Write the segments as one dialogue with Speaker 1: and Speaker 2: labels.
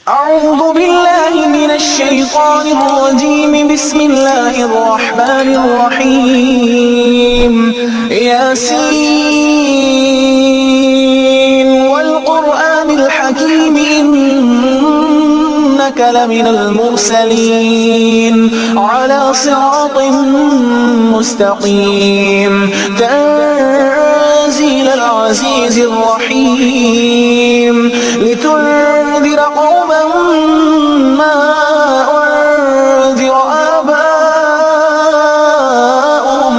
Speaker 1: أعوذ بالله من الشيطان الرجيم. بسم الله الرحمن الرحيم. ياسين والقرآن الحكيم إنك لمن المرسلين على صراط مستقيم. تنزيل العزيز الرحيم. لتنذر قوما ما أنذر آباؤهم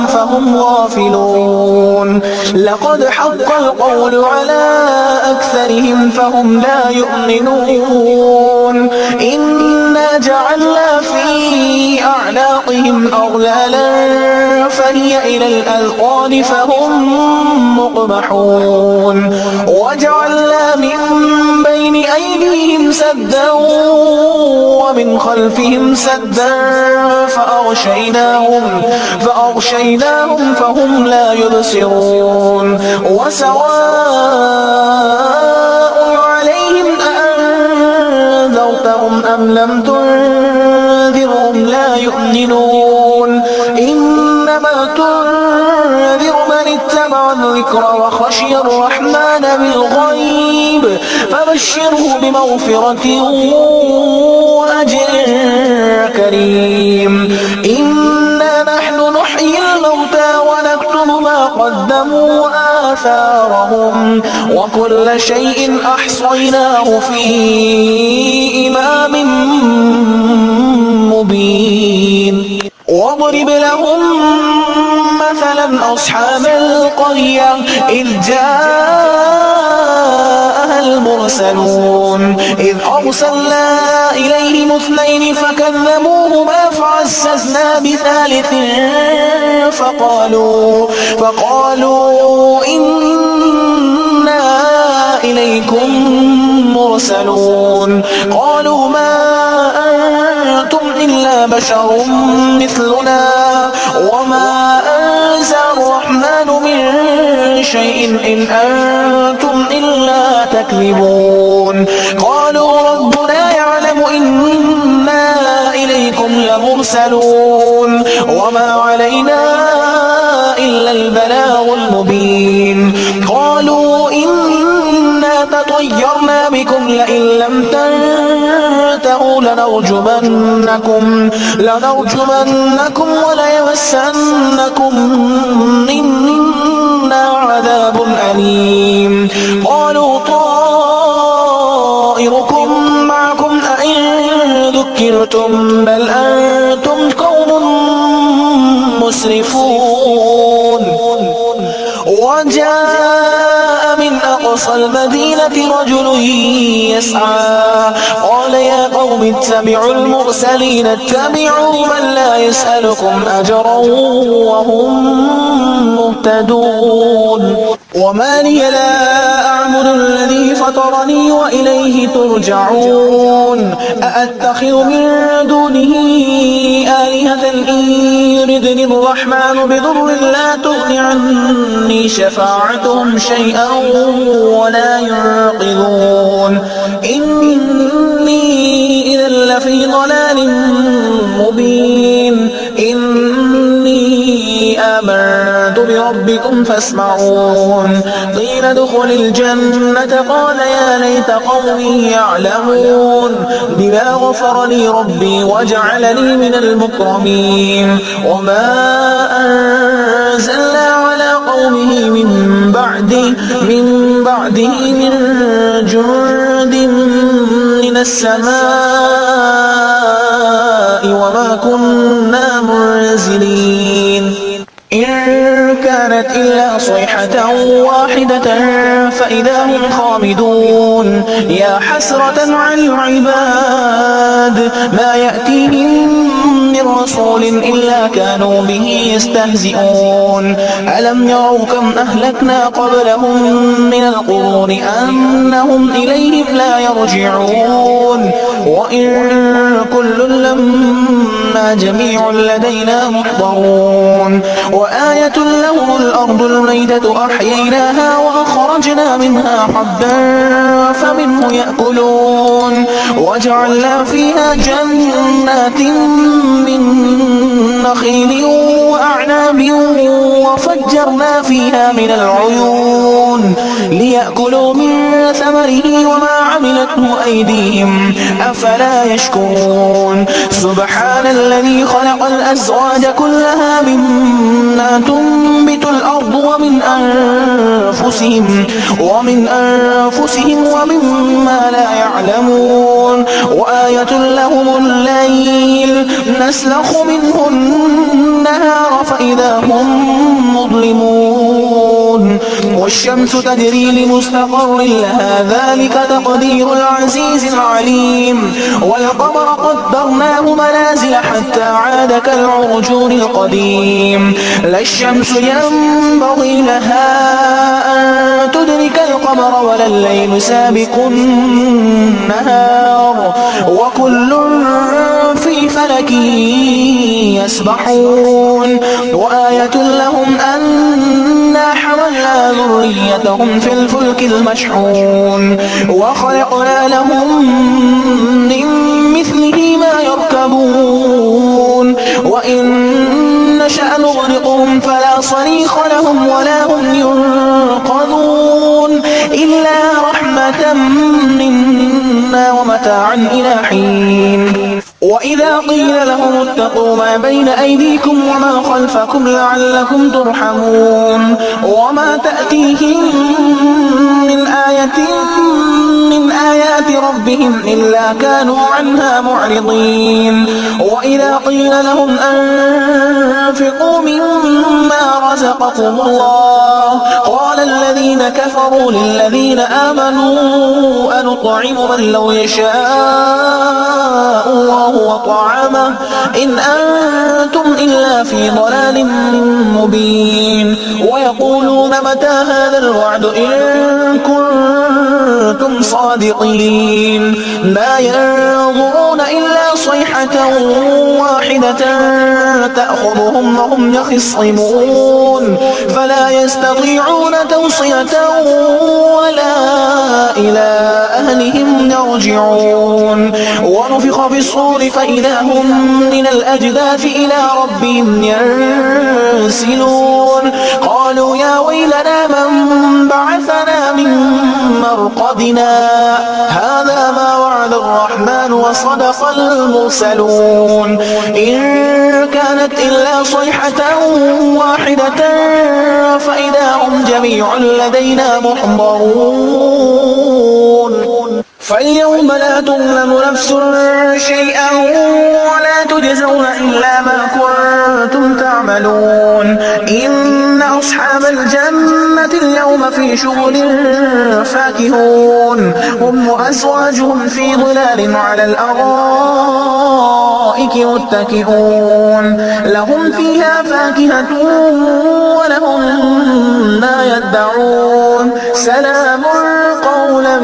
Speaker 1: فهم غافلون. لقد حق القول على أكثرهم فهم لا يؤمنون. إنا جعلنا في أعناقهم أغلالا فهي إلى الأذقان فهم مقمحون. وجعلنا من بين أيديهم سدا ومن خلفهم سدا فأغشيناهم فهم لا يبصرون. وسواء عليهم أأنذرتهم أم لم تنذرهم لا يؤمنون. إنما تنذر من اتبع الذكر وخشي الرحمن بالغيب فبشره بمغفرة وأجر كريم. إنا نحن نحيي الموتى ونكتب ما قدموا وآثارهم وكل شيء أحصيناه في إمام مبين. واضرب لهم مثلا أصحاب القرية إذ جاءها المرسلون إذ أرسلنا إليهم اثنين فكذبوهما فعززنا بثالث فقالوا إنا إليكم مرسلون. قالوا ما أنتم إلا بشر مثلنا وما أنزل الرحمن من شيء إن أنتم إلا تكذبون. قالوا ربنا يعلم إنا إليكم لمرسلون وما علينا إلا البلاغ المبين. قالوا إنا تطيرنا بكم لئن لم تنتهوا لنرجمنكم وليمسنكم منا عذاب أليم. قالوا طائركم معكم أئن ذكرتم بل أنتم قوم مسرفون. وجاء من أقصى المدينة رجل يسعى قال يا قوم اتبعوا المرسلين اتبعوا من لا يسألكم أجرا وهم مهتدون. وما لي لا أعبد الذي فطرني وإليه ترجعون. أأتخذ من دونه آلهة إن يردني الرحمن بضر لا تغن عني شفاعتهم شيئا ولا ينقذون. إني إذا لفي ضلال مبين. إني آمنت بربكم فاسمعون. قيل ادخل الجنة قال يا ليت قومي يعلمون بما غفر لي ربي وجعلني من المكرمين. وما أنزلنا على قومه من بعده من جند من السماء وما كنا منزلين. إن كانت إلا صيحة واحدة فإذا هم خامدون. يا حسرة على العباد ما يأتيهم من رسول إلا كانوا به يستهزئون. ألم يروا كم أهلكنا قبلهم من القرون أنهم إليهم لا يرجعون. وإن كل لما جميع لدينا محضرون وآية لهم الأرض الميتة أحييناها وأخرجنا منها حبا فمنه يأكلون وجعلنا فيها جنات من نخيل وأعناب وفجرنا فيها من العيون ليأكلوا من ثمره وما عملته أيديهم أفلا يشكرون سبحان الذي خلق الأزواج كلها مما تنبت الأرض ومن أنفسهم ومما لا يعلمون وآية لهم الليل نسلخ منه النهار فإذا هم مظلمون والشمس تجري لمستقر لها ذلك تقدير العزيز العليم والقمر قدرناه منازل حتى عاد كالعرجون القديم لا الشمس ينبغي لها أن تدرك القمر ولا الليل سابق النهار وكل في فلك يسبحون وآية لهم أنا حملنا ذريتهم في الفلك المشحون وخلقنا لهم من مثله ما يركبون وإن نشأ نغرقهم فلا صريخ لهم ولا هم ينقذون إلا رحمة منا ومتاعا إلى حين وإذا قيل لهم اتقوا ما بين أيديكم وما خلفكم لعلكم ترحمون وما تأتيهم من آية من آيات ربهم إلا كانوا عنها معرضين وإذا قيل لهم أنفقوا مما رزقكم الله قال الذين كفروا للذين آمنوا أنطعم من لو يشاء الله وطعامه إن أنتم إلا في ضلال مبين ويقولون متى هذا الوعد إن كنتم صادقين ما ينظرون إلا صيحة واحدة تأخذهم وهم يخصمون فلا يستطيعون توصية ولا إلى أهلهم يرجعون ونفخ في الصور فإذا هم من الأجداث إلى ربهم ينسلون قالوا يا ويلنا من بعثنا من مرقدنا هذا ما وعد الرحمن وصدق المرسلون إن كانت إلا صيحة واحدة فإذا هم جميع لدينا محضرون فاليوم لا تظلم نفس شيئا ولا تجزون إلا ما كنتم تعملون إن أصحاب الجنة اليوم في شغل فاكهون هم وأزواجهم في ظلال على الأرائك متكئون لهم فيها فاكهة ولهم ما يدعون سلام قولا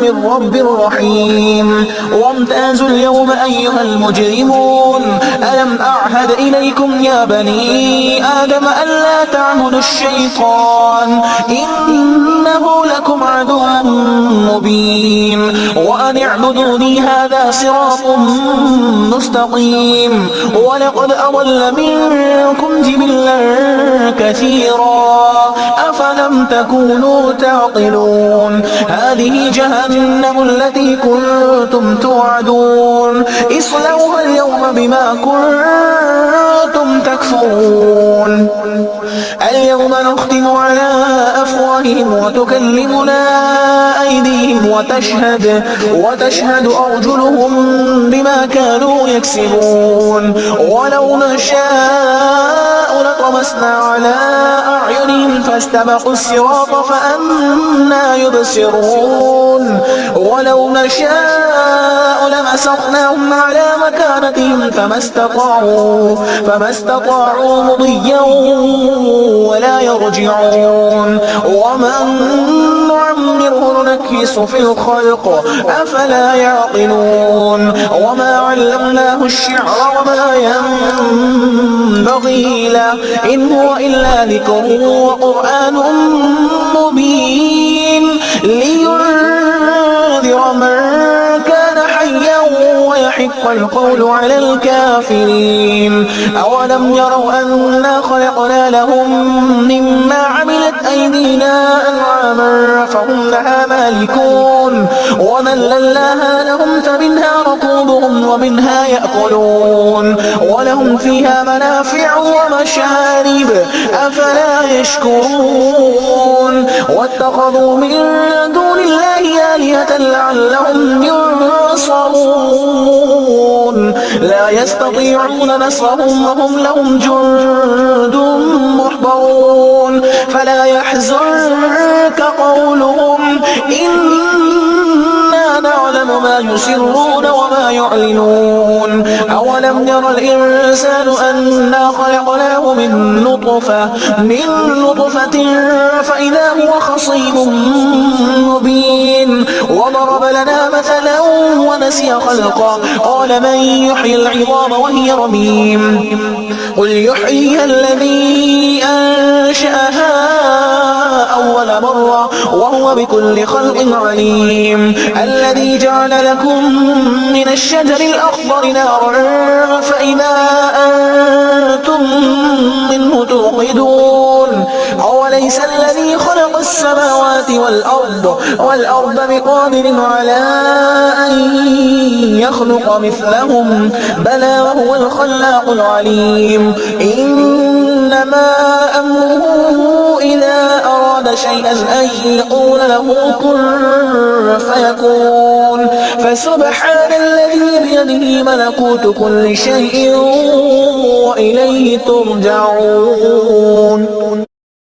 Speaker 1: من رب رحيم وامتازوا اليوم أيها المجرمون ألم أعهد إليكم يا بني آدم ألا تعبدوا الشيطان إنه لكم عدو مبين وأن اعبدوني هذا صراط مستقيم ولقد أضل منكم جبلا كثيرا أفلم تكونوا تعقلون هذه جهنم التي كنتم توعدون اصلوها اليوم بما كنتم تكفرون اليوم نختم على أفواههم وتكلمنا أيديهم وتشهد أرجلهم بما كانوا يكسبون ولو نشاء لطمسنا على أعينهم فاستبقوا الصراط فأنى يبصرون ولو نشاء نشاء لمسخناهم على مكانتهم فما استطاعوا مضيا ولا يرجعون ومن نعمره ننكس في الخلق أفلا يعقلون وما علمناه الشعر وما ينبغي له إن هو إلا ذكر وقرآن مبين لينذر من كان حيا ويحق القول على الكافرين أولم يروا أنا خلقنا لهم مما عملت أيدينا أنعاما فهم لها مالكون وذللناها لهم فمنها ركوبهم ومنها يأكلون ولهم فيها منافع ومشارب أفلا يشكرون واتخذوا من دون الله آلهة لعلهم ينصرون لا يستطيعون نصرهم وهم لهم جند محضرون فلا يحزنك قولهم إنا نعلم ما يسرون وما يعلنون أولم ير الإنسان أنا خلقناه من نطفة فإذا هو خصيم مبين وضرب لنا مثلا ونسي خلقه قال من يحيي العظام وهي رميم قل يحييها الذي أنشأها أول مرة وهو بكل خلق عليم الذي جعل لكم من الشجر الأخضر نارا فإذا أنتم منه توقدون أوليس الذي خلق السماوات والأرض بقادر على أن يخلق مثلهم بلى وهو الخلاق العليم إنما أمره إذا أراد شيئا أن يقول له كن فيكون فسبحان الذي بيده ملكوت كل شيء وإليه ترجعون